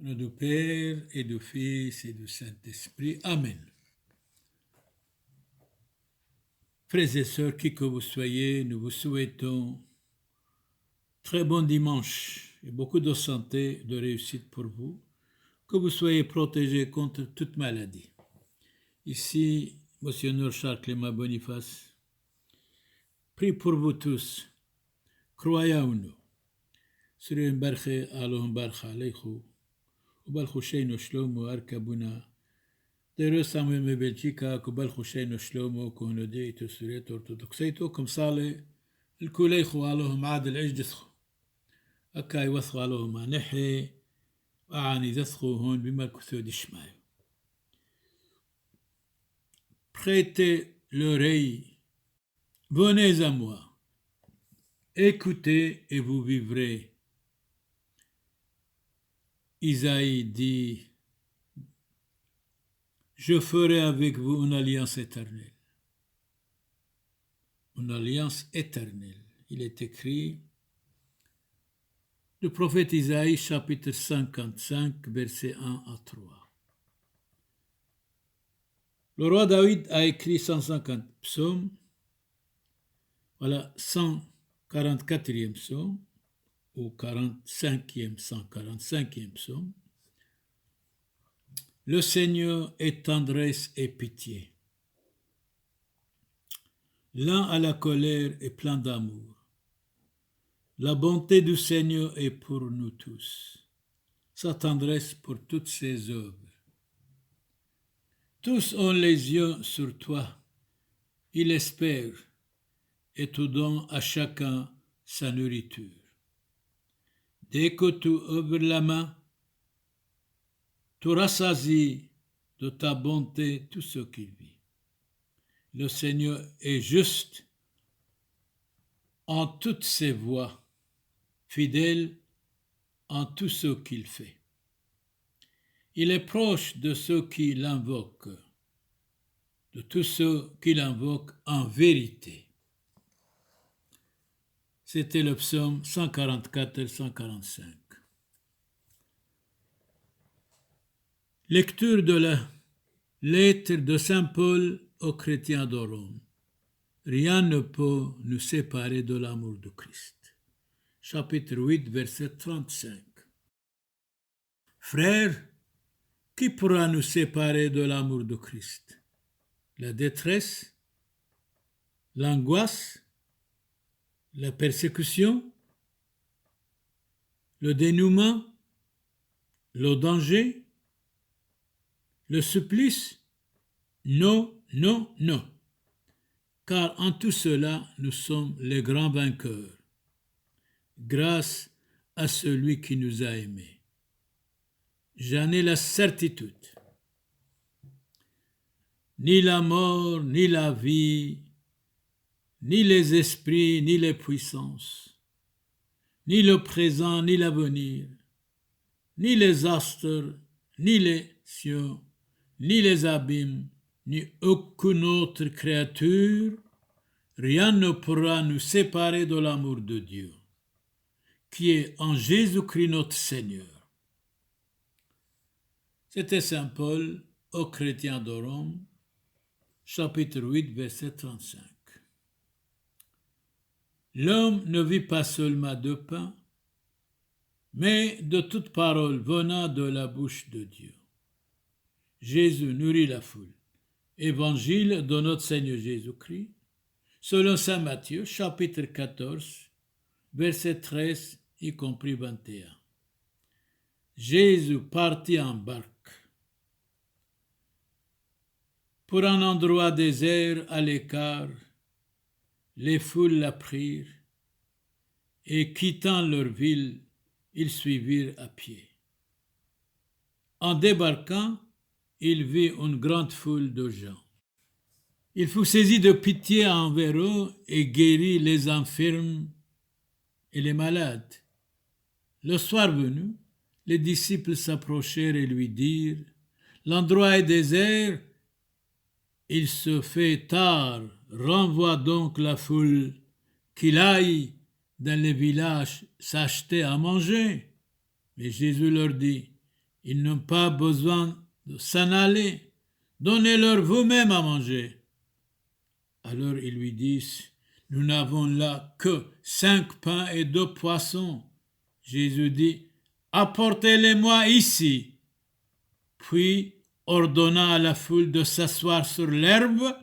Au nom du Père et du Fils et du Saint-Esprit. Amen. Frères et sœurs, qui que vous soyez, nous vous souhaitons très bon dimanche et beaucoup de santé, de réussite pour vous. Que vous soyez protégés contre toute maladie. Ici, Monseigneur Charles Clément Boniface, prie pour vous tous. Croyez en nous. Sur barche Allahum barcha aleichu. وبال خشين شلومو أركبنا درس عمي بلجيكا كبال خشين شلومو كونو ديتو سوريت أرثوذكسيتو كم صالي الكوليخو علوهم عادل عجدسخو أكاي وثخو علوهم نحي وأعاني ذثخو هون بما كثو دشمايو. Prêtez l'oreille, venez à moi, écoutez et vous vivrez. Isaïe dit, je ferai avec vous une alliance éternelle. Une alliance éternelle. Il est écrit, le prophète Isaïe, chapitre 55, versets 1 à 3. Le roi David a écrit 150 psaumes, voilà 144e psaume, au 45e, 145e psaume. Le Seigneur est tendresse et pitié. Lent à la colère et plein d'amour. La bonté du Seigneur est pour nous tous. Sa tendresse pour toutes ses œuvres. Tous ont les yeux sur toi. Ils espèrent et tu donnes à chacun sa nourriture. Dès que tu ouvres la main, tu rassasies de ta bonté tout ce qu'il vit. Le Seigneur est juste en toutes ses voies, fidèle en tout ce qu'il fait. Il est proche de ceux qui l'invoquent, de tous ceux qui l'invoquent en vérité. C'était le psaume 144 et 145. Lecture de la lettre de Saint Paul aux chrétiens de Rome. Rien ne peut nous séparer de l'amour de Christ. Chapitre 8, verset 35. Frères, qui pourra nous séparer de l'amour de Christ? La détresse, l'angoisse, la persécution, le dénouement, le danger, le supplice? Non, non, non. Car en tout cela, nous sommes les grands vainqueurs, grâce à celui qui nous a aimés. J'en ai la certitude. Ni la mort, ni la vie, ni les esprits, ni les puissances, ni le présent, ni l'avenir, ni les astres, ni les cieux, ni les abîmes, ni aucune autre créature, rien ne pourra nous séparer de l'amour de Dieu, qui est en Jésus-Christ notre Seigneur. C'était Saint Paul aux chrétiens de Rome, chapitre 8, verset 35. L'homme ne vit pas seulement de pain, mais de toute parole venant de la bouche de Dieu. Jésus nourrit la foule. Évangile de notre Seigneur Jésus-Christ, selon Saint Matthieu, chapitre 14, verset 13, y compris 21. Jésus partit en barque pour un endroit désert à l'écart. Les foules la prirent et quittant leur ville, ils suivirent à pied. En débarquant, il vit une grande foule de gens. Il fut saisi de pitié envers eux et guérit les infirmes et les malades. Le soir venu, les disciples s'approchèrent et lui dirent, « L'endroit est désert, il se fait tard, renvoie donc la foule, qu'il aille dans les villages s'acheter à manger. » Mais Jésus leur dit, Ils n'ont pas besoin de s'en aller. Donnez-leur vous-même à manger. Alors ils lui disent, nous n'avons là que 5 pains et 2 poissons. Jésus dit, apportez-les-moi ici. Puis, ordonnant à la foule de s'asseoir sur l'herbe,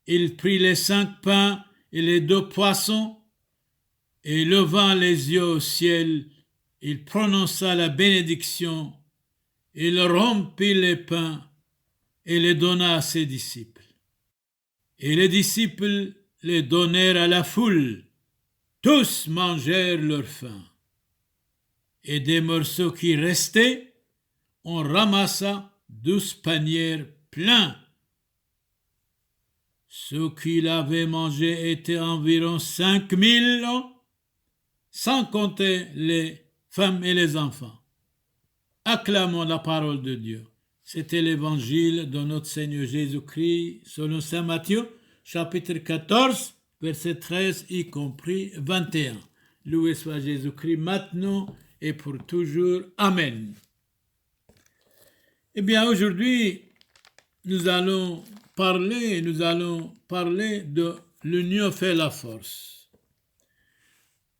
il prit les 5 pains et les 2 poissons, et levant les yeux au ciel, il prononça la bénédiction, il rompit les pains et les donna à ses disciples. Et les disciples les donnèrent à la foule. Tous mangèrent leur faim. Et des morceaux qui restaient, on ramassa 12 paniers pleins. Ceux qui l'avaient mangé étaient environ 5000, sans compter les femmes et les enfants. Acclamons la parole de Dieu. C'était l'évangile de notre Seigneur Jésus-Christ selon saint Matthieu, chapitre 14, verset 13, y compris 21. Loué soit Jésus-Christ maintenant et pour toujours. Amen. Eh bien, aujourd'hui, nous allons parler de l'union fait la force.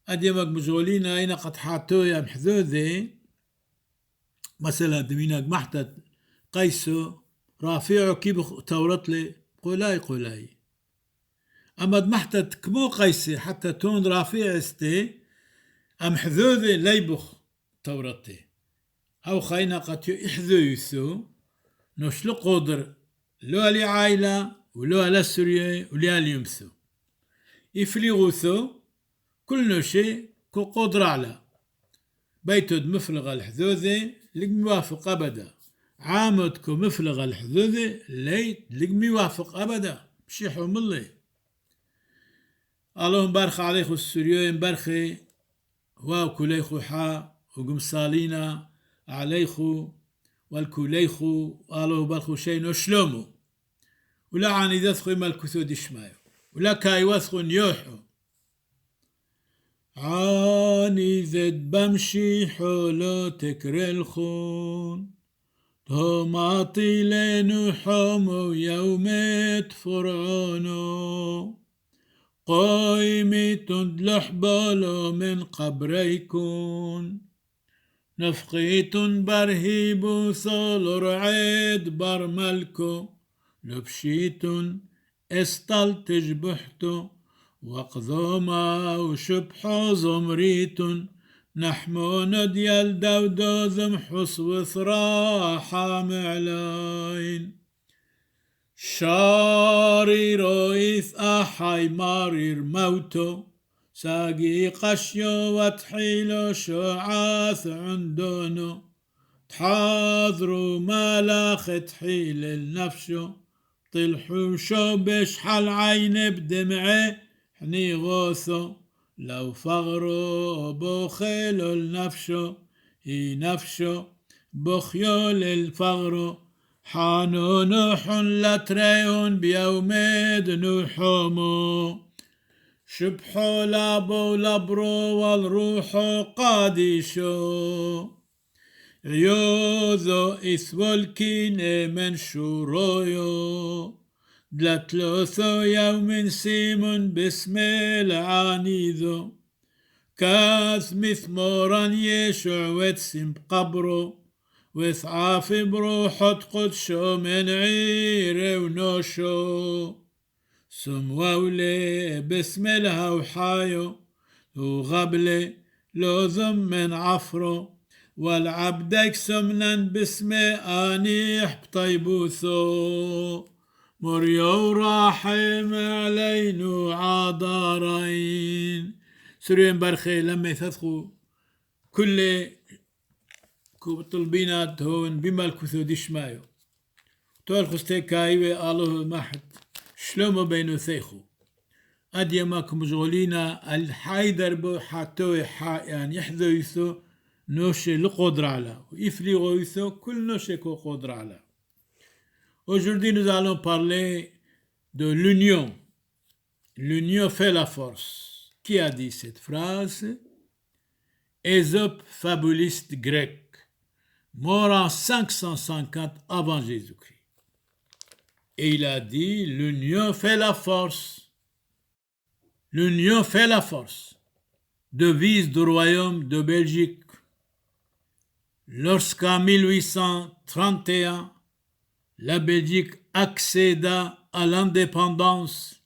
أديمك مشغولين أين قد حاطوا يا محذوذي مثلا دمينك محتت قيسو رافعو كيف تورط لي قولاي أما محتت كمو قيسي حتى تون رافع استي أم حذوذي ليبخ تورطي أو خينا قد يحذو يثو نشلو قدر لو علي عائلة ولو على سوريا ولو على يمثو يفليغو ثو كل شيء كو قدر على بيتود مفلغ الحذوذي لق موافق أبدا عامد كو مفلغ الحذوذي ليت لق موافق أبدا بشيحو ملي اللهم بارخ عليكو السوريين بارخي وكليخو حا وقمصالينا عليخو والكليخو قالوا بارخو شينو شلومو ولا عاني ذاثخو ما الكثو دشمايو ولا كاي واثخو نيوحو عاني ذد بمشي حولو تكرلخون طماطي لينو حومو يومت فرعونو قايمي تندلح بالو من قبريكون نفقيتن برهيبو صال رعيد برملكو لبشيتن استل تجبحتو وقضوما وشبحو زمريتن نحمون ديال دودو ذمحص وثراحة معلاين شاري رويث أحي مارير موتو ساقي قشيو وتحيلو شعاث عندونو تحاضروا ملاخ تحيل النفشو طلحو شو بشحل عين بدمعي حني غوثو لو فغرو بخيلو النفشو هي نفشو بخيو للفغرو حانو نوح لتريون بيوميد نوحومو شبحو لابو لبرو والروحو قاديشو عيوذو إثوال كيني من شورويو دلتلوثو يوم سيمون باسم العانيذو كاث مثمورا يشع وتسم قبرو وثعاف بروحو تقدشو من عيري ونوشو سموولي باسم الهوحايو وغبلي لوذم من عفرو والعبدك سمنا باسم آنيح بطيبوثو مريو راحم علينو عادارين سوريين برخي لما يثثقوا كل طلبينات هون بما الكثو ديشمايو تول خستي كايوي الله محد شلومو بينو ثيخو أديما مشغولينا الحيدر بو حاتوي يعني يحذو يثو نوشي لقدر على ويفليغو يثو كل نوشي كو قدر على. Aujourd'hui nous allons parler de l'union. L'union fait la force. Qui a dit cette phrase? Ésope, fabuliste grec. mort en 550 avant Jésus-Christ. Et il a dit, l'union fait la force. L'union fait la force. Devise du royaume de Belgique. Lorsqu'en 1831, la Belgique accéda à l'indépendance,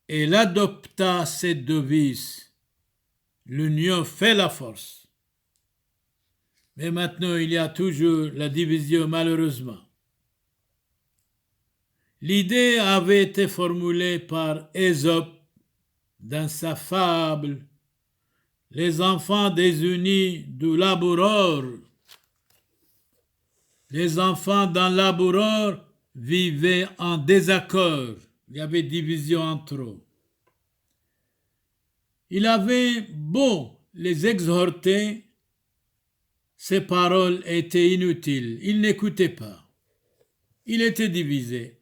elle adopta cette devise. L'union fait la force. Mais maintenant, il y a toujours la division, malheureusement. L'idée avait été formulée par Ésope dans sa fable « Les enfants désunis du laboureur ». Les enfants d'un laboureur vivaient en désaccord. Il y avait division entre eux. Il avait beau les exhorter, ses paroles étaient inutiles. Il n'écoutait pas. Il était divisé,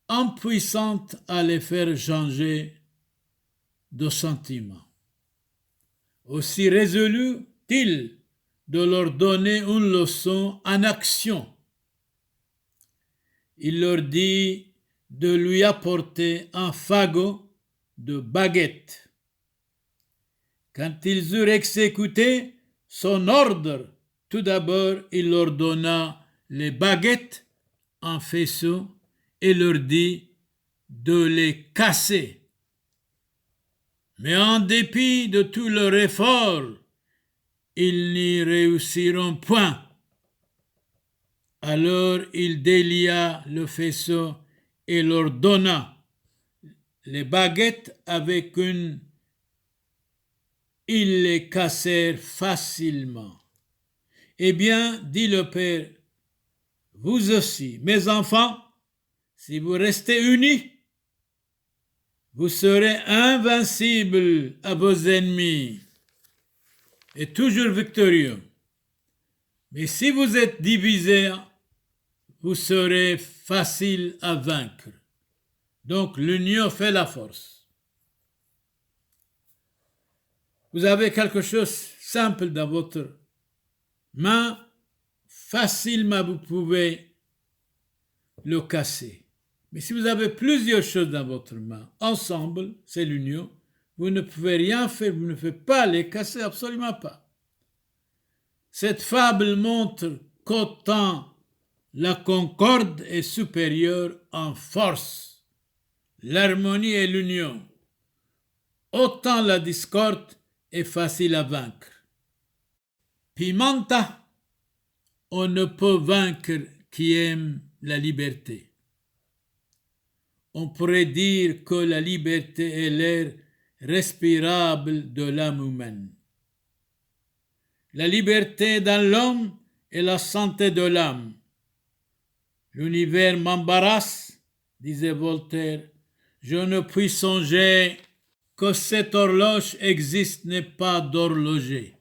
impuissante à les faire changer de sentiment. Aussi résolut-il de leur donner une leçon en action. Il leur dit de lui apporter un fagot de baguettes. Quand ils eurent exécuté son ordre, tout d'abord il leur donna les baguettes en faisceau et leur dit de les casser. Mais en dépit de tout leur effort, ils n'y réussiront point. Alors il délia le faisceau et leur donna les baguettes avec une. Ils les cassèrent facilement. Eh bien, dit le Père, vous aussi, mes enfants, si vous restez unis, vous serez invincibles à vos ennemis et toujours victorieux. Mais si vous êtes divisés, vous serez faciles à vaincre. Donc l'union fait la force. Vous avez quelque chose simple dans votre main, facilement vous pouvez le casser. Mais si vous avez plusieurs choses dans votre main, ensemble, c'est l'union, vous ne pouvez rien faire, vous ne pouvez pas les casser, absolument pas. Cette fable montre qu'autant la concorde est supérieure en force, l'harmonie et l'union, autant la discorde est facile à vaincre. Pimenta, on ne peut vaincre qui aime la liberté. On pourrait dire que la liberté est l'air respirable de l'âme humaine. La liberté dans l'homme est la santé de l'âme. L'univers m'embarrasse, disait Voltaire. Je ne puis songer que cette horloge existe n'est pas d'horloger.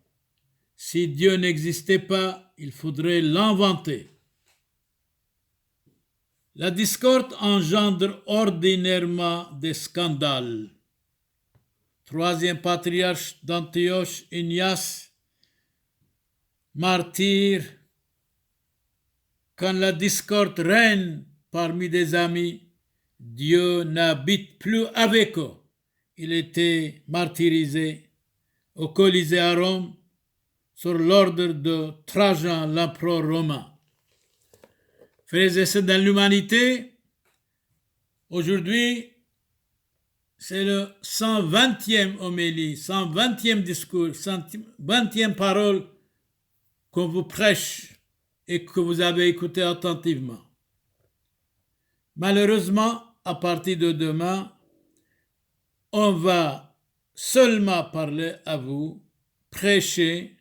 Si Dieu n'existait pas, il faudrait l'inventer. La discorde engendre ordinairement des scandales. Troisième patriarche d'Antioche, Ignace, martyr, quand la discorde règne parmi des amis, Dieu n'habite plus avec eux. Il était martyrisé au Colisée à Rome sur l'ordre de Trajan, l'empereur romain. Frères et sœurs dans l'humanité, aujourd'hui, c'est le 120e homélie, 120e discours, 120e parole qu'on vous prêche et que vous avez écouté attentivement. Malheureusement, à partir de demain, on va seulement parler à vous, prêcher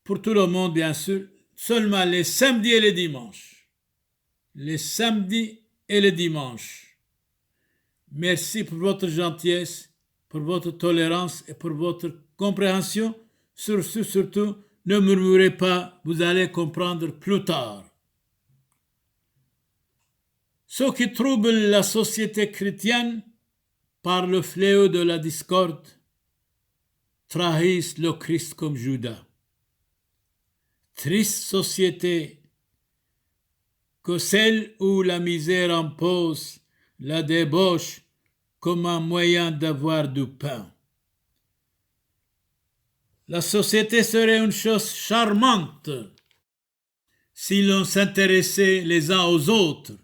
pour tout le monde, bien sûr, seulement les samedis et les dimanches. Les samedis et les dimanches. Merci pour votre gentillesse, pour votre tolérance et pour votre compréhension. Surtout, ne murmurez pas, vous allez comprendre plus tard. Ceux qui troublent la société chrétienne par le fléau de la discorde trahissent le Christ comme Judas. triste société que celle où la misère impose la débauche comme un moyen d'avoir du pain. La société serait une chose charmante si l'on s'intéressait les uns aux autres.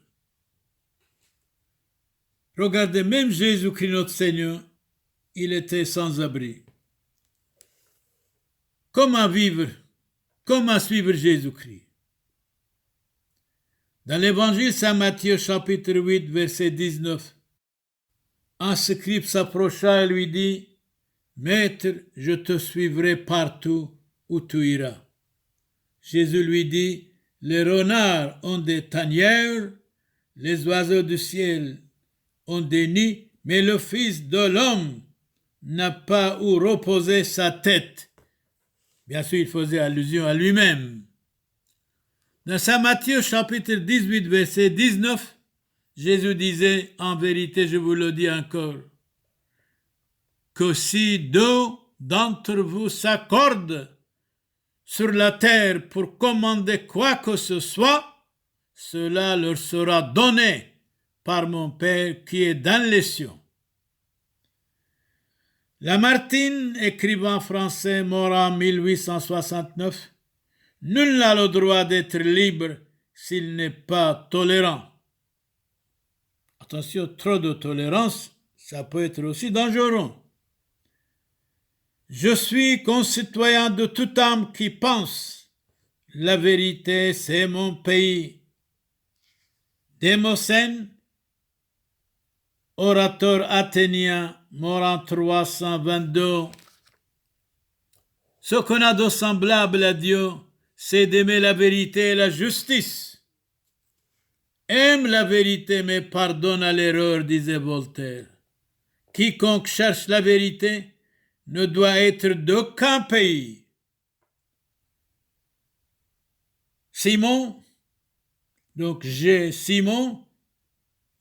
Regardez, même Jésus-Christ notre Seigneur, il était sans abri. Comment vivre, comment suivre Jésus-Christ? Dans l'évangile Saint Matthieu chapitre 8 verset 19, un scribe s'approcha et lui dit, « Maître, je te suivrai partout où tu iras. » Jésus lui dit, « Les renards ont des tanières, les oiseaux du ciel ont des nids, mais le Fils de l'homme n'a pas où reposer sa tête. » Bien sûr, il faisait allusion à lui-même. Dans Saint Matthieu chapitre 18 verset 19, Jésus disait, « En vérité, je vous le dis encore, que si deux d'entre vous s'accordent sur la terre pour commander quoi que ce soit, cela leur sera donné par mon Père qui est dans les cieux. » Lamartine, écrivain français mort en 1869, « Nul n'a le droit d'être libre s'il n'est pas tolérant. » Attention, trop de tolérance, ça peut être aussi dangereux. « Je suis concitoyen de toute âme qui pense. La vérité, c'est mon pays. » Démosthène, orateur athénien, mort en 322. Ce qu'on a de semblable à Dieu, c'est d'aimer la vérité et la justice. Aime la vérité, mais pardonne à l'erreur, disait Voltaire. Quiconque cherche la vérité ne doit être d'aucun pays. Simon, donc Simon,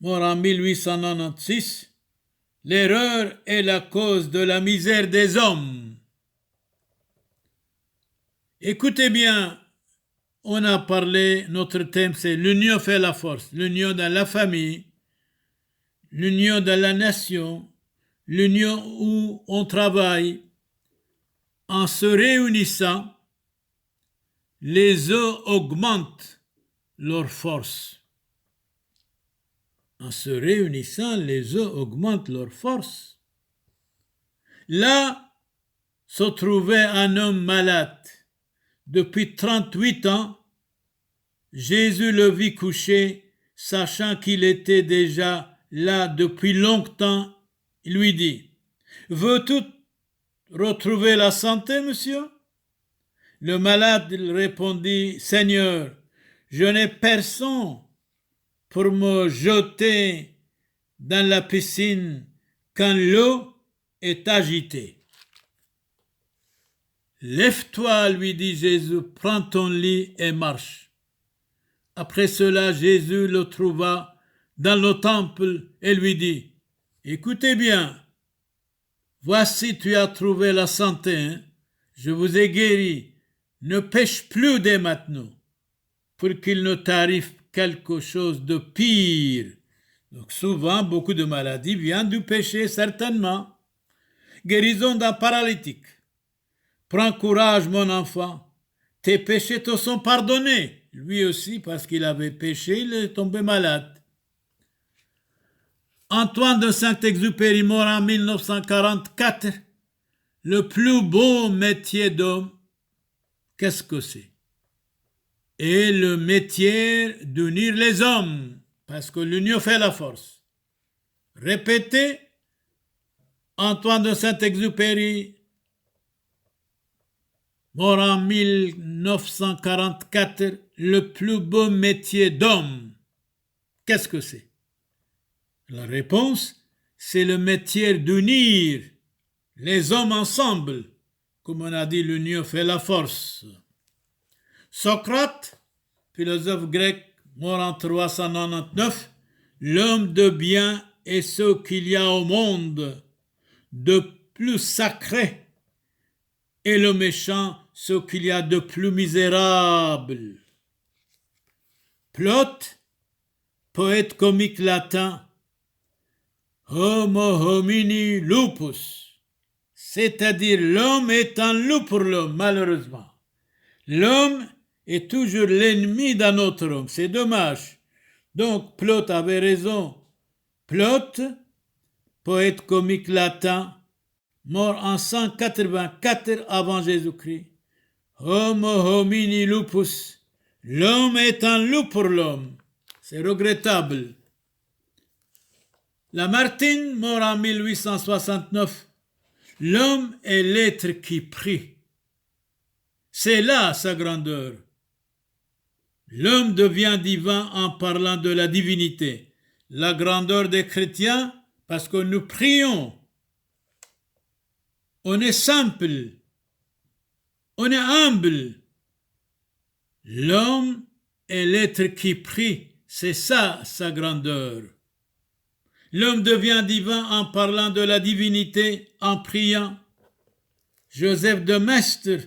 mort en 1896, l'erreur est la cause de la misère des hommes. Écoutez bien, on a parlé, notre thème c'est l'union fait la force, l'union dans la famille, l'union dans la nation, l'union où on travaille. En se réunissant, les uns augmentent leur force. En se réunissant, les uns augmentent leur force. Là se trouvait un homme malade. Depuis 38 ans, Jésus le vit couché, sachant qu'il était déjà là depuis longtemps. Il lui dit, « Veux-tu retrouver la santé, monsieur ?» Le malade répondit, « Seigneur, je n'ai personne pour me jeter dans la piscine quand l'eau est agitée. » « Lève-toi, lui dit Jésus, prends ton lit et marche. » Après cela, Jésus le trouva dans le temple et lui dit, « Écoutez bien, voici tu as trouvé la santé, hein? Je vous ai guéri, ne pêche plus dès maintenant, pour qu'il ne t'arrive quelque chose de pire. » Donc souvent, beaucoup de maladies viennent du péché, certainement. Guérison d'un paralytique. Prends courage, mon enfant, tes péchés te sont pardonnés. Lui aussi, parce qu'il avait péché, il est tombé malade. Antoine de Saint-Exupéry, mort en 1944, le plus beau métier d'homme, qu'est-ce que c'est? Et le métier d'unir les hommes, parce que l'union fait la force. Répétez, Antoine de Saint-Exupéry, mort en 1944, le plus beau métier d'homme, qu'est-ce que c'est? La réponse, c'est le métier d'unir les hommes ensemble. Comme on a dit, l'union fait la force. Socrate, philosophe grec, mort en 399, l'homme de bien est ce qu'il y a au monde de plus sacré, et le méchant ce qu'il y a de plus misérable. Plaute, poète comique latin, Homo homini lupus, c'est-à-dire l'homme est un loup pour l'homme, malheureusement. L'homme est toujours l'ennemi d'un autre homme, c'est dommage. Donc Plaute avait raison. Plaute, poète comique latin, mort en 184 avant Jésus-Christ. Homo homini lupus, l'homme est un loup pour l'homme. C'est regrettable. Lamartine, mort en 1869, l'homme est l'être qui prie. C'est là sa grandeur. L'homme devient divin en parlant de la divinité. La grandeur des chrétiens, parce que nous prions. On est simple. On est humble. L'homme est l'être qui prie. C'est ça sa grandeur. L'homme devient divin en parlant de la divinité, en priant. Joseph de Maistre,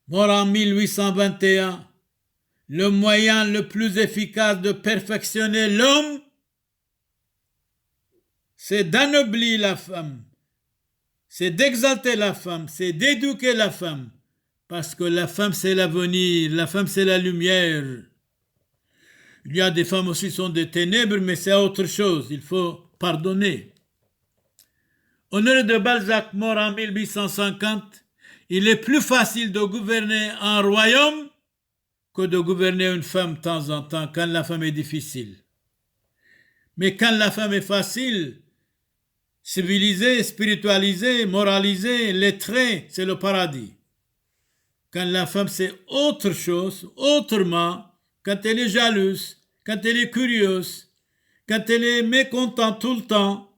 mort en 1821, le moyen le plus efficace de perfectionner l'homme, c'est d'anoblir la femme, c'est d'exalter la femme, c'est d'éduquer la femme, parce que la femme c'est l'avenir, la femme c'est la lumière. Il y a des femmes aussi qui sont des ténèbres, mais c'est autre chose, il faut pardonner. Honoré de Balzac, mort en 1850, il est plus facile de gouverner un royaume que de gouverner une femme de temps en temps quand la femme est difficile. Mais quand la femme est facile, civilisée, spiritualisée, moralisée, lettrée, c'est le paradis. Quand la femme c'est autre chose, autrement, quand elle est jalouse, quand elle est curieuse, quand elle est mécontente tout le temps,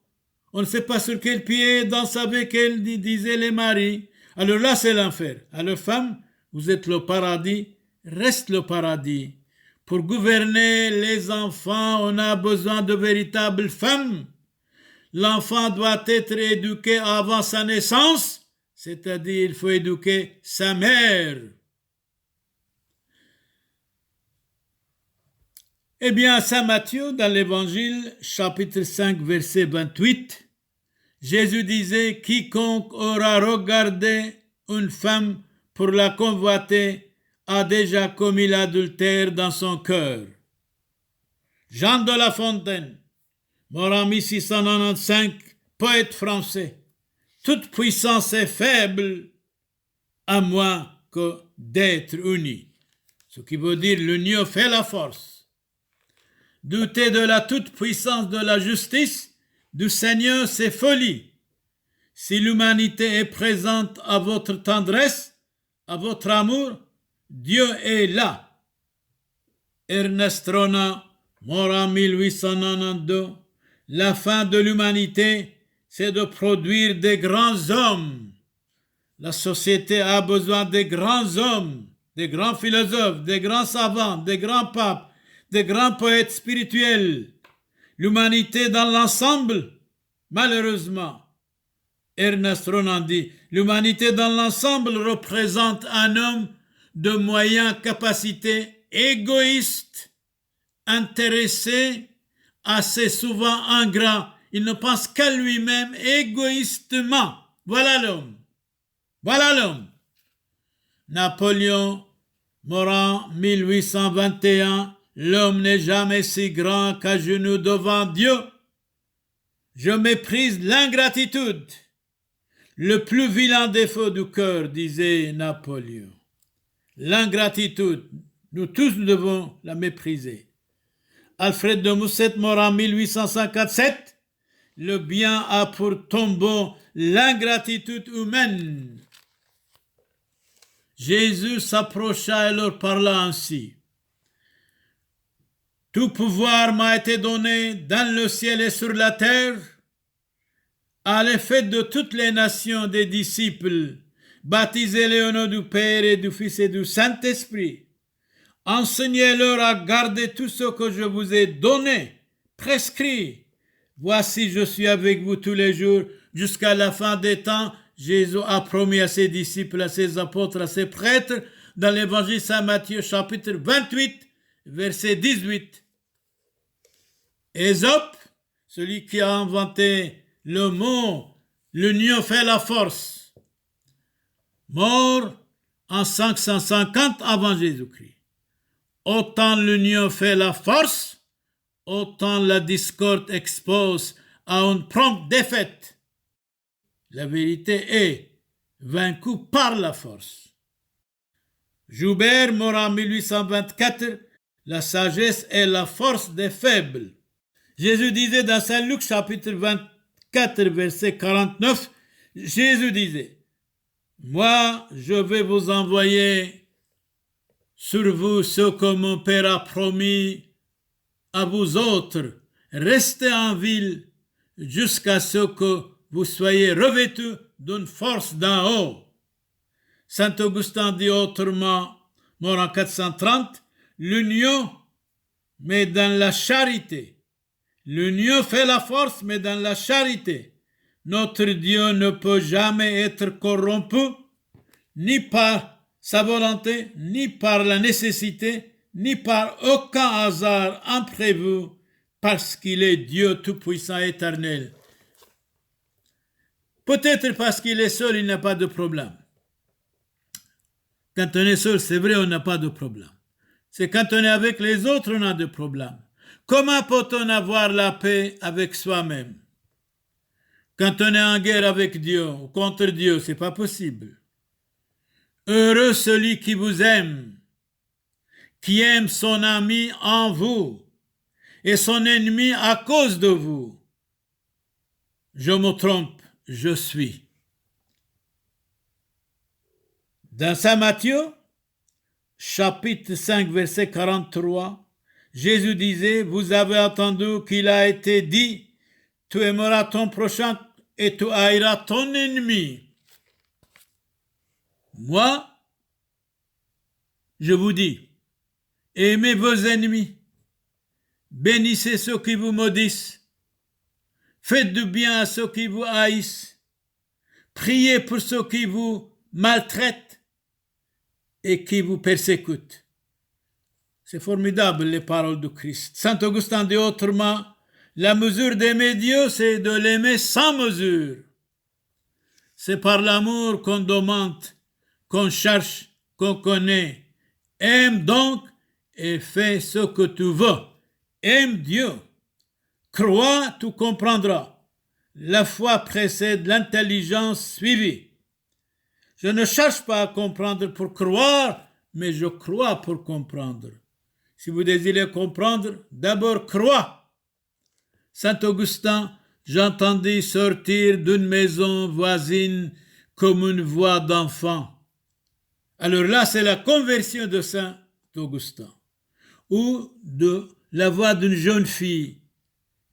on ne sait pas sur quel pied danse avec elle, disaient les maris. Alors là, c'est l'enfer. Alors femme, vous êtes le paradis, reste le paradis. Pour gouverner les enfants, on a besoin de véritables femmes. L'enfant doit être éduqué avant sa naissance, c'est-à-dire il faut éduquer sa mère. Eh bien, à Saint Matthieu, dans l'Évangile, chapitre 5, verset 28, Jésus disait, « Quiconque aura regardé une femme pour la convoiter a déjà commis l'adultère dans son cœur. » Jean de La Fontaine, mort en 1695, poète français. « Toute puissance est faible à moins que d'être unie. » Ce qui veut dire l'union fait la force. Douter de la toute-puissance de la justice du Seigneur, c'est folie. Si l'humanité est présente à votre tendresse, à votre amour, Dieu est là. Ernest Renan, mort en 1892, la fin de l'humanité, c'est de produire des grands hommes. La société a besoin des grands hommes, des grands philosophes, des grands savants, des grands papes, des grands poètes spirituels. L'humanité dans l'ensemble, malheureusement, Ernest Renan dit, l'humanité dans l'ensemble représente un homme de moyennes capacités, égoïste, intéressé, assez souvent ingrat. Il ne pense qu'à lui-même égoïstement. Voilà l'homme. Voilà l'homme. Napoléon, mort en 1821, l'homme n'est jamais si grand qu'à genoux devant Dieu. Je méprise l'ingratitude, le plus vilain défaut du cœur, disait Napoléon. L'ingratitude, nous tous devons la mépriser. Alfred de Musset, mort en 1857, le bien a pour tombeau l'ingratitude humaine. Jésus s'approcha et leur parla ainsi. Tout pouvoir m'a été donné dans le ciel et sur la terre. Allez, faites de toutes les nations des disciples, baptisez-les au nom du Père et du Fils et du Saint-Esprit. Enseignez-leur à garder tout ce que je vous ai donné, prescrit. Voici, je suis avec vous tous les jours jusqu'à la fin des temps. Jésus a promis à ses disciples, à ses apôtres, à ses prêtres, dans l'évangile Saint Matthieu, chapitre 28, verset 18. Ésope, celui qui a inventé le mot « l'union fait la force », mort en 550 avant Jésus-Christ. Autant l'union fait la force, autant la discorde expose à une prompte défaite. La vérité est vaincue par la force. Joubert, mort en 1824, la sagesse est la force des faibles. Jésus disait dans Saint Luc chapitre 24 verset 49, Jésus disait, moi je vais vous envoyer sur vous ce que mon Père a promis à vous autres, restez en ville jusqu'à ce que vous soyez revêtus d'une force d'en haut. Saint Augustin dit autrement, mort en 430, l'union, mais dans la charité. L'union fait la force, mais dans la charité. Notre Dieu ne peut jamais être corrompu, ni par sa volonté, ni par la nécessité, ni par aucun hasard imprévu, parce qu'il est Dieu tout-puissant et éternel. Peut-être parce qu'il est seul, il n'a pas de problème. Quand on est seul, c'est vrai, on n'a pas de problème. C'est quand on est avec les autres, on a des problèmes. Comment peut-on avoir la paix avec soi-même? Quand on est en guerre avec Dieu ou contre Dieu, c'est pas possible. Heureux celui qui vous aime, qui aime son ami en vous et son ennemi à cause de vous. Je me trompe, je suis. Dans Saint Matthieu, chapitre 5, verset 43, Jésus disait, vous avez entendu qu'il a été dit, tu aimeras ton prochain et tu haïras ton ennemi. Moi, je vous dis, aimez vos ennemis, bénissez ceux qui vous maudissent, faites du bien à ceux qui vous haïssent, priez pour ceux qui vous maltraitent et qui vous persécutent. C'est formidable les paroles de Christ. Saint Augustin dit autrement, la mesure d'aimer Dieu, c'est de l'aimer sans mesure. C'est par l'amour qu'on demande, qu'on cherche, qu'on connaît. Aime donc et fais ce que tu veux. Aime Dieu. Crois, tu comprendras. La foi précède l'intelligence suivie. Je ne cherche pas à comprendre pour croire, mais je crois pour comprendre. Si vous désirez comprendre, d'abord crois. Saint Augustin, j'entendis sortir d'une maison voisine comme une voix d'enfant. Alors là, c'est la conversion de Saint Augustin. Ou de la voix d'une jeune fille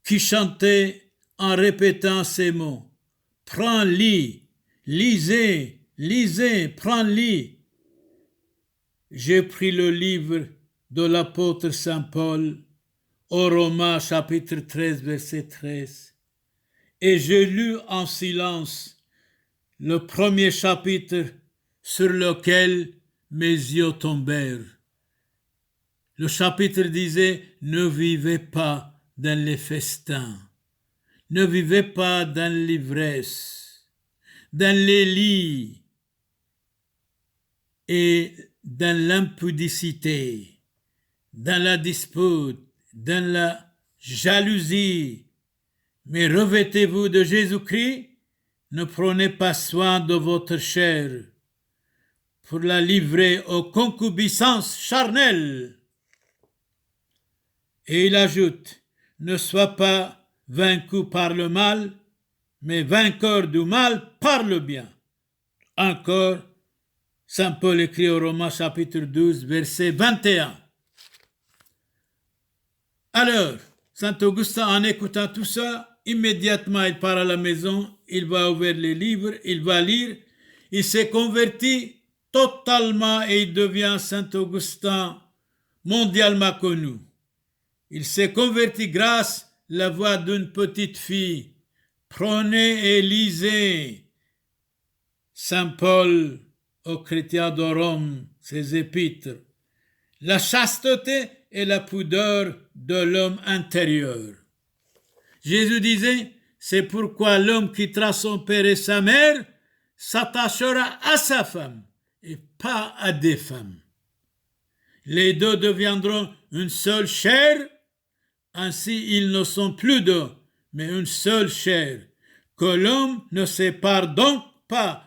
qui chantait en répétant ces mots. Prends-lis, lisez, lisez, prends-lis. J'ai pris le livre de l'apôtre Saint Paul au Romains chapitre 13, verset 13. Et j'ai lu en silence le premier chapitre sur lequel mes yeux tombèrent. Le chapitre disait, ne vivez pas dans les festins, ne vivez pas dans l'ivresse, dans les lits et dans l'impudicité, dans la dispute, dans la jalousie, mais revêtez-vous de Jésus-Christ, ne prenez pas soin de votre chair pour la livrer aux concupiscences charnelles. Et il ajoute, ne sois pas vaincu par le mal, mais vainqueur du mal par le bien. Encore, Saint Paul écrit au Romains chapitre 12, verset 21. Alors, Saint Augustin, en écoutant tout ça, immédiatement il part à la maison, il va ouvrir les livres, il va lire, il s'est converti totalement et il devient Saint Augustin mondialement connu. Il s'est converti grâce à la voix d'une petite fille. Prenez et lisez. Saint Paul aux chrétiens de Rome, ses épîtres. La chasteté et la pudeur de l'homme intérieur. Jésus disait, c'est pourquoi l'homme quittera son père et sa mère, s'attachera à sa femme et pas à des femmes. Les deux deviendront une seule chair, ainsi ils ne sont plus deux, mais une seule chair. Que l'homme ne sépare donc pas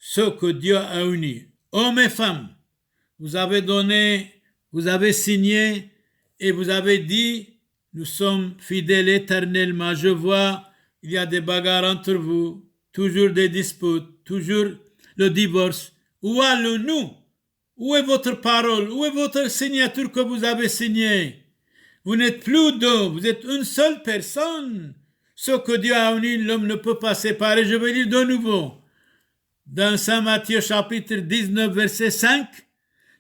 ce que Dieu a uni. Hommes et femmes, vous avez donné, vous avez signé et vous avez dit, nous sommes fidèles éternellement. Je vois, il y a des bagarres entre vous, toujours des disputes, toujours le divorce. Où allons-nous? Où est votre parole? Où est votre signature que vous avez signée? Vous n'êtes plus deux, vous êtes une seule personne. Ce que Dieu a uni, l'homme ne peut pas séparer. Je vais lire de nouveau. Dans Saint Matthieu chapitre 19, verset 5,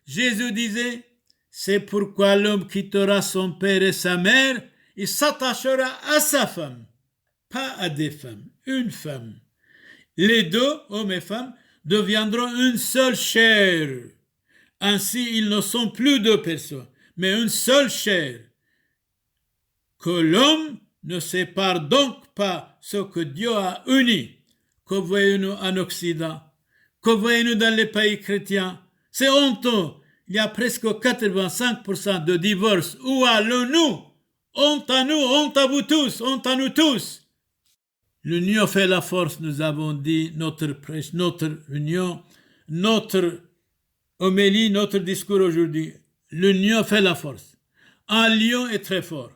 Jésus disait, c'est pourquoi l'homme quittera son père et sa mère, il s'attachera à sa femme, pas à des femmes, une femme. Les deux, hommes et femmes, deviendront une seule chair. Ainsi, ils ne sont plus deux personnes, mais une seule chair. Que l'homme ne sépare donc pas ce que Dieu a uni. Que voyons-nous en Occident? Que voyons-nous dans les pays chrétiens? C'est honteux. Il y a presque 85% de divorces. Où allons-nous? Honte à nous, honte à vous tous, honte à nous tous. L'union fait la force, nous avons dit, notre prêche, notre union, notre homélie, notre discours aujourd'hui. L'union fait la force. Un lion est très fort.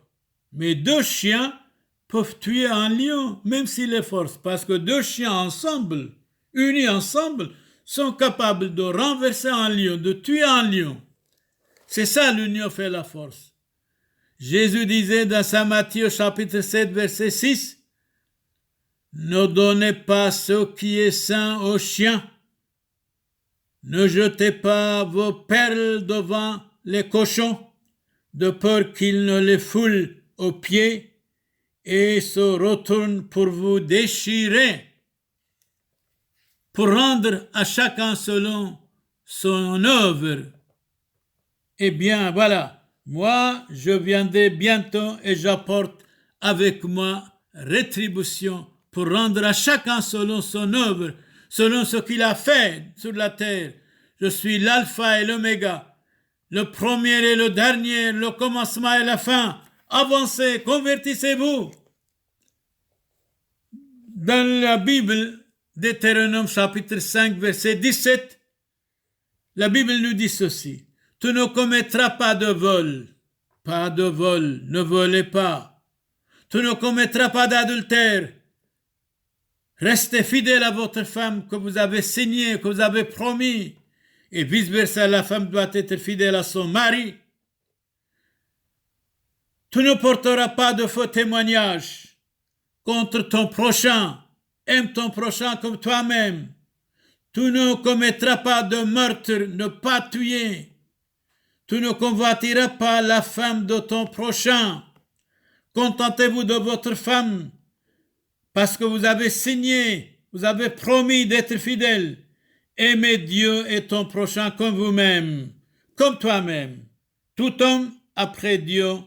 Mais deux chiens peuvent tuer un lion, même s'il est fort, parce que deux chiens ensemble, unis ensemble, sont capables de renverser un lion, de tuer un lion. C'est ça, l'union fait la force. Jésus disait dans Saint Matthieu chapitre 7, verset 6, « Ne donnez pas ce qui est sain aux chiens, ne jetez pas vos perles devant les cochons, de peur qu'ils ne les foulent aux pieds et se retournent pour vous déchirer, pour rendre à chacun selon son œuvre. » Eh bien, voilà, moi, je viendrai bientôt et j'apporte avec moi rétribution pour rendre à chacun selon son œuvre, selon ce qu'il a fait sur la terre. Je suis l'alpha et l'oméga, le premier et le dernier, le commencement et la fin. Avancez, convertissez-vous. Dans la Bible, Deutéronome chapitre 5, verset 17, la Bible nous dit ceci. Tu ne commettras pas de vol. Pas de vol, ne volez pas. Tu ne commettras pas d'adultère. Restez fidèle à votre femme que vous avez signée, que vous avez promis. Et vice-versa, la femme doit être fidèle à son mari. Tu ne porteras pas de faux témoignages contre ton prochain. Aime ton prochain comme toi-même. Tu ne commettras pas de meurtre, ne pas tuer. Tu ne convoiteras pas la femme de ton prochain. Contentez-vous de votre femme parce que vous avez signé, vous avez promis d'être fidèle. Aimez Dieu et ton prochain comme vous-même, comme toi-même. Tout homme après Dieu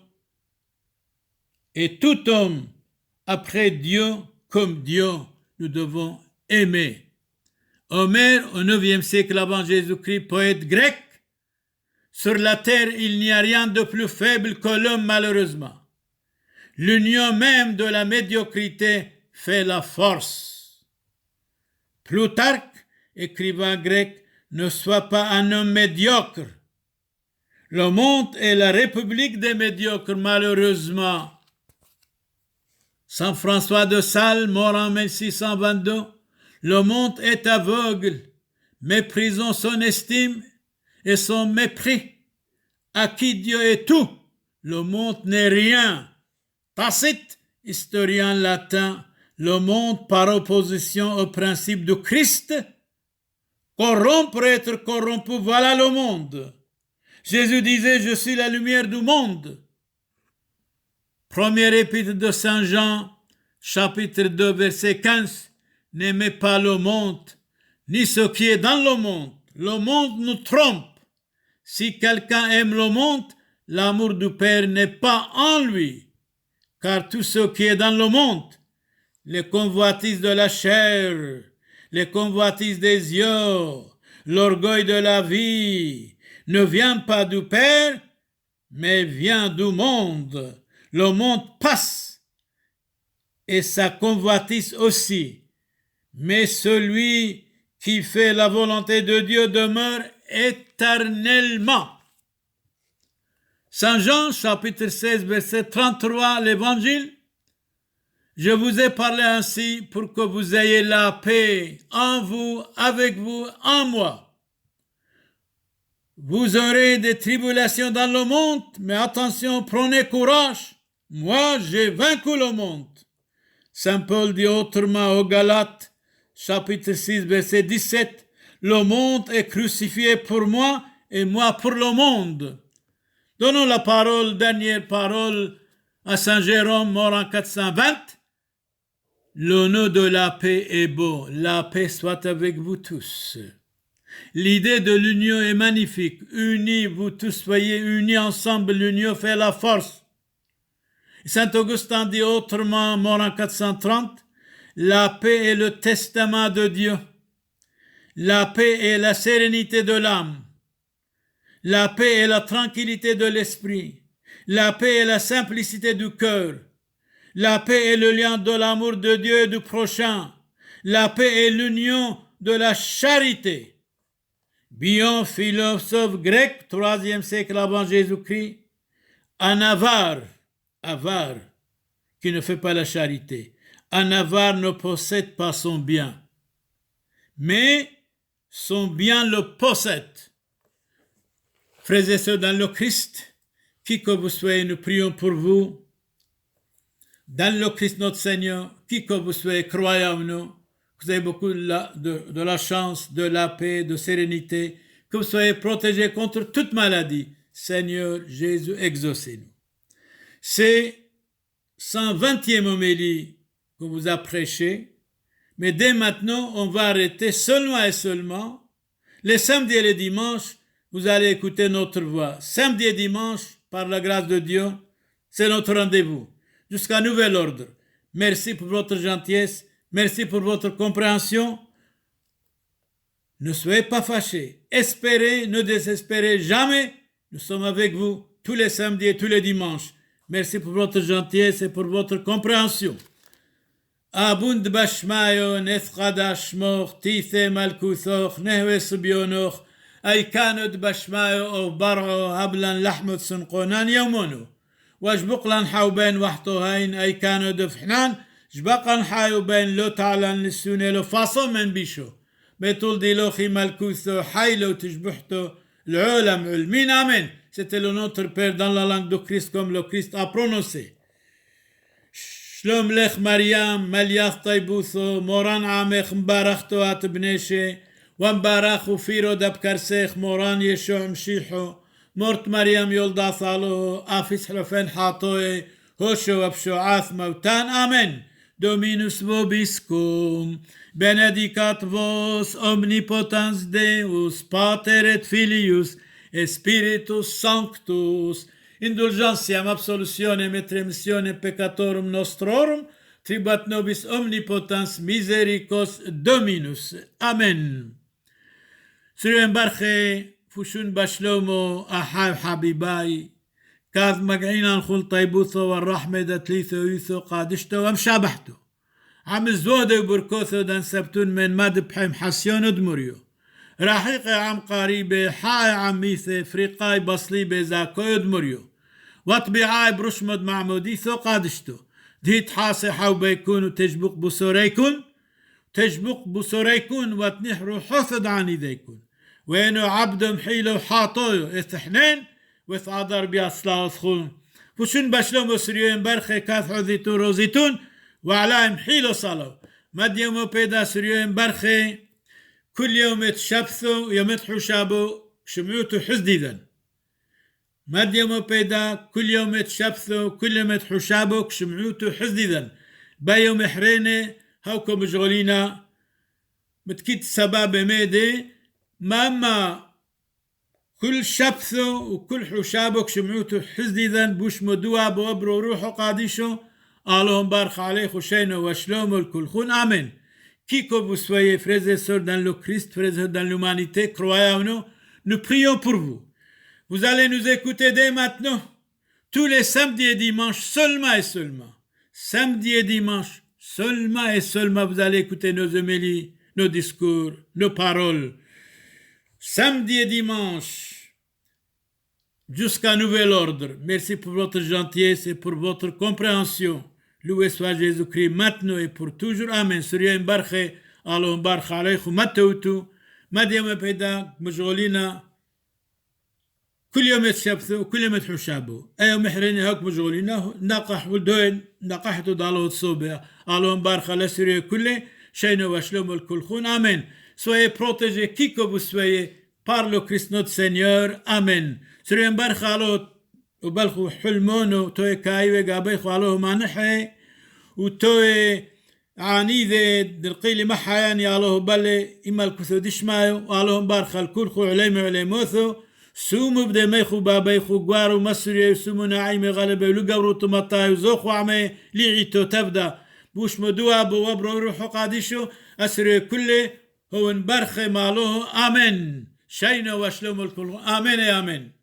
et tout homme après Dieu comme Dieu, nous devons aimer. Homère, au IXe siècle avant Jésus-Christ, poète grec, sur la terre, il n'y a rien de plus faible que l'homme, malheureusement. L'union même de la médiocrité fait la force. Plutarque, écrivain grec, ne soit pas un homme médiocre. Le monde est la république des médiocres, malheureusement. Saint François de Sales, mort en 1622, le monde est aveugle, méprisons son estime et son mépris. À qui Dieu est tout, le monde n'est rien. Tacite, historien latin, le monde par opposition au principe du Christ, corrompre et être corrompu, voilà le monde. Jésus disait, je suis la lumière du monde. Première épître de Saint Jean, chapitre 2, verset 15, n'aimez pas le monde, ni ce qui est dans le monde. Le monde nous trompe. Si quelqu'un aime le monde, l'amour du Père n'est pas en lui. Car tout ce qui est dans le monde, les convoitises de la chair, les convoitises des yeux, l'orgueil de la vie, ne vient pas du Père, mais vient du monde. Le monde passe, et sa convoitise aussi. Mais celui qui fait la volonté de Dieu demeure éternellement. Saint Jean, chapitre 16, verset 33, l'Évangile. Je vous ai parlé ainsi pour que vous ayez la paix en vous, avec vous, en moi. Vous aurez des tribulations dans le monde, mais attention, prenez courage. Moi, j'ai vaincu le monde. Saint Paul dit autrement aux Galates, chapitre 6, verset 17, le monde est crucifié pour moi et moi pour le monde. Donnons la parole, dernière parole, à Saint Jérôme, mort en 420. Le nœud de la paix est beau, la paix soit avec vous tous. L'idée de l'union est magnifique. Unis, vous tous soyez unis ensemble, l'union fait la force. Saint Augustin dit autrement, mort en 430, la paix est le testament de Dieu. La paix est la sérénité de l'âme. La paix est la tranquillité de l'esprit. La paix est la simplicité du cœur. La paix est le lien de l'amour de Dieu et du prochain. La paix est l'union de la charité. Bion, philosophe grec, 3e siècle avant Jésus-Christ, un avare, qui ne fait pas la charité. Un avare ne possède pas son bien, mais son bien le possède. Frères et sœurs dans le Christ, qui que vous soyez, nous prions pour vous. Dans le Christ notre Seigneur, qui que vous soyez, croyez en nous, que vous avez beaucoup de la chance, de la paix, de sérénité, que vous soyez protégés contre toute maladie. Seigneur Jésus, exaucez-nous. C'est 120e homélie qu'on vous a prêché, mais dès maintenant, on va arrêter seulement et seulement. Les samedis et les dimanches, vous allez écouter notre voix. Samedi et dimanche, par la grâce de Dieu, c'est notre rendez-vous. Jusqu'à nouvel ordre. Merci pour votre gentillesse. Merci pour votre compréhension. Ne soyez pas fâchés. Espérez, ne désespérez jamais. Nous sommes avec vous tous les samedis et tous les dimanches. Merci pour votre gentillesse et pour votre compréhension. Abund bashmayo nefchadash moch tithe malkusoch nehves bionoch aykanud bashmayo o baro hablan lahmut sunqonan yomono. واجبقلن حاوبين وحطوهين أي كانوا دفحنان جبقن حاوبين لو تعلن للسوني لو فاصو من بيشو بيطول دي لوخي مالكوثو حيلو تجبحتو العالم علمين آمين. C'était le notre Père dans la langue de Christ comme le Christ a prononcé. Shlom lech Mariam meliach taibutho moran amech mbarachto at bneshe ومبارخو فيرو دبكرسيخ موران يشوع مشيحو مورت مريم يولدا صالو آفيس حلفين حاطوي هوشو وبشوعاث موتان آمين. Dominus vobiscum, benedicat vos omnipotens Deus, Pater et Filius, et Spiritus Sanctus, indulgentiam absolutionem et remissionem peccatorum nostrorum, tribat nobis omnipotens misericors Dominus. Amen. سرين برخي فشون بشلومو أحاي حبيباي كاذ مقعينا نخل طيبوثو والرحمة دتليثو يثو قادشتو ومشابحتو عم الزودة وبركوثو دان سبتون من مد بحيم حسيون دمريو رحيقي عم قريبي حاي عميثي فريقاي بصليبي زاكو دمريو وطبيعاي برشمد معموديثو قادشتو ديت حاسي حاو بيكون تجبق بصوريكون وتنحرو حثد عن يديكون وينو عبد محيلو حاطويو اثحنين وثادر بيصلاو ثخون فشون بشلومو سريوين برخي كاث عذيتو روزيتون وعلى محيلو صالو مديومو بيدا سريوين برخي كل يوم يتشبثو يمتحو شابو شمعوتو حزديدا مديومو بيدا كل يوم يتشبثو كل يوم يتحو شابو شمعوتو حزديدا بايوم حريني هاوكو مشغولينا متكيت سباب ميدي ماما كل شبثه وكل حشابك شمعوته حزدي ذن بوش مدوى بوبرو روحو قاديشو اللهم بارك عليه خشينو وشلومو الكل خون آمين Quiconque vous soyez, frères et sœurs, dans le Christ, frères et sœurs, dans l'humanité, croyez-nous, nous prions pour vous. Vous allez nous écouter dès maintenant, tous les samedis et dimanches, seulement et seulement. Samedi et dimanche, seulement et seulement, vous allez écouter nos homélies, nos discours, nos paroles. Samedi et dimanche, jusqu'à nouvel ordre. Merci pour votre gentillesse et pour votre compréhension. Loué soit Jésus-Christ maintenant et pour toujours. Amen. Surya barche, Allah barche alaykum, matoutu, madiam peda, mjolina, كل يوم يتشبثوا كل يوم يتحشابوا أيوم محرين هاك مشغولين نقح ولدوين نقحتوا ضالوا الصوبة اللهم بارك على سوريا كله شينا وشلوم الكل خون آمين. Soyez protégés qui que vous soyez par le Christ notre Seigneur. Amen. سوريا بارك على وبلخوا حلمونو توي كايوة قابيخوا على مانحي وتوي عنيذة دلقيلي محياني على بالي إما الكثو دشمايو اللهم بارك الكل خو عليم عليموثو سومو بدي ميخو بابيخو قوارو مسري سومو نعيمي غلبي لقورو تمطاي زوخو عمي ليعيتو تبدا بوش مدوى بوابرو روحو قاديشو أسري كله هو نبرخي مالوه آمين شينا واشلوم الكل آمين يا آمين.